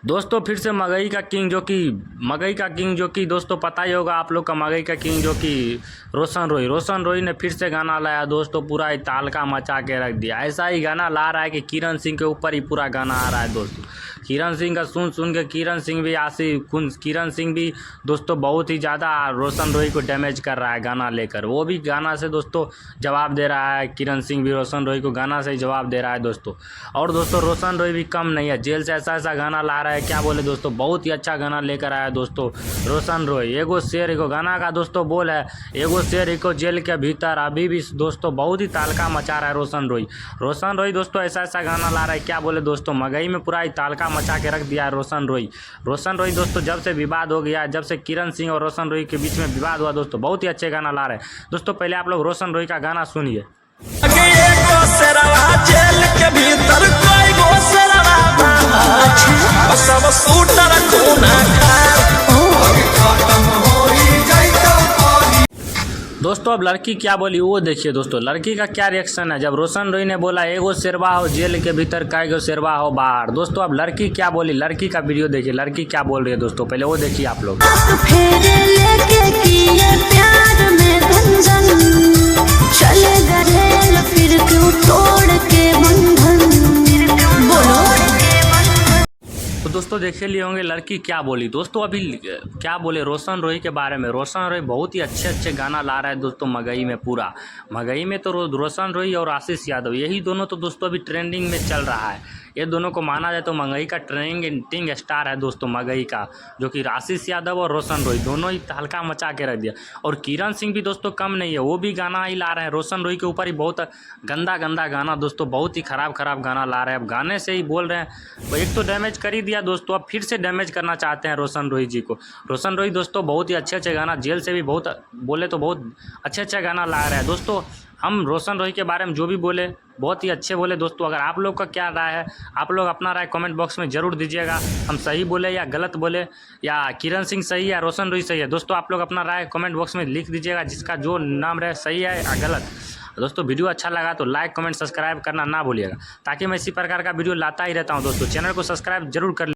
दोस्तों फिर से मगई का किंग जो कि दोस्तों पता ही होगा आप लोग का, मगई का किंग जो कि रोशन रोई ने फिर से गाना लाया दोस्तों, पूरा ही तालका मचा के रख दिया। ऐसा ही गाना ला रहा है कि किरण सिंह के ऊपर ही पूरा गाना आ रहा है दोस्तों। किरण सिंह का सुन के किरण सिंह भी दोस्तों बहुत ही ज़्यादा रोशन रोई को डैमेज कर रहा है गाना लेकर। वो भी गाना से दोस्तों जवाब दे रहा है, किरण सिंह भी रोशन रोई को गाना से ही जवाब दे रहा है दोस्तों। और दोस्तों रोशन रोई भी कम नहीं है, जेल से ऐसा गाना ला रहा है, क्या बोले दोस्तों, बहुत ही अच्छा गाना लेकर आया दोस्तों रोशन रोई। एगो शेर एगो गाना का दोस्तों बोल है, एगो शेर एगो जेल के भीतर, अभी भी दोस्तों बहुत ही तालका मचा रहा है रोशन रोई दोस्तों ऐसा गाना ला रहा है, क्या बोले दोस्तों, मगई में पूरा ही तालका मचा के रख दिया है रोशन रोई दोस्तों। जब से विवाद हो गया, जब से किरण सिंह और रोशन रोई के बीच में विवाद हुआ दोस्तों, बहुत ही अच्छे गाना ला रहे हैं दोस्तों। पहले आप लोग रोशन रोई का गाना सुनिए। दोस्तों अब लड़की क्या बोली वो देखिए दोस्तों, लड़की का क्या रिएक्शन है जब रोशन रोई ने बोला एगो शेरवा हो जेल के भीतर, कईगो शेरवा हो बाहर। दोस्तों अब लड़की क्या बोली, लड़की का वीडियो देखिए, लड़की क्या बोल रही है दोस्तों, पहले वो देखिए आप लोग। तो दोस्तों देखे लिए होंगे लड़की क्या बोली दोस्तों। अभी क्या बोले रोशन रोई के बारे में, रोशन रोई बहुत ही अच्छे गाना ला रहा है दोस्तों मगई में। पूरा मगई में तो रोशन रोई और आशीष यादव, यही दोनों तो दोस्तों अभी ट्रेंडिंग में चल रहा है। ये दोनों को माना जाए तो मगई का ट्रेंडिंग स्टार है दोस्तों मगई का, जो कि आशीष यादव और रोशन रोई दोनों ही हल्का मचा के रख दिया। और किरण सिंह भी दोस्तों कम नहीं है, वो भी गाना ही ला रहे हैं रोशन रोई के ऊपर ही, बहुत गंदा गाना दोस्तों, बहुत ही खराब गाना ला रहे हैं। अब गाने से ही बोल रहे हैं, एक तो डैमेज कर ही दिया दोस्तों, अब फिर से डैमेज करना चाहते हैं रोशन रोई जी को। रोशन रोई दोस्तों बहुत ही अच्छे गाना, जेल से भी बहुत बोले तो बहुत अच्छे गाना ला रहे हैं दोस्तों। हम रोशन रोई के बारे में जो भी बोले बहुत ही अच्छे बोले दोस्तों। अगर आप लोग का क्या राय है, आप लोग अपना राय कमेंट बॉक्स में ज़रूर दीजिएगा, हम सही बोले या गलत बोले, या किरण सिंह सही है या रोशन रोई सही है दोस्तों। आप लोग अपना राय कमेंट बॉक्स में लिख दीजिएगा, जिसका जो नाम रहे सही है या गलत। दोस्तों वीडियो अच्छा लगा तो लाइक कमेंट सब्सक्राइब करना ना भूलिएगा, ताकि मैं इसी प्रकार का वीडियो लाता ही रहता हूँ दोस्तों। चैनल को सब्सक्राइब जरूर कर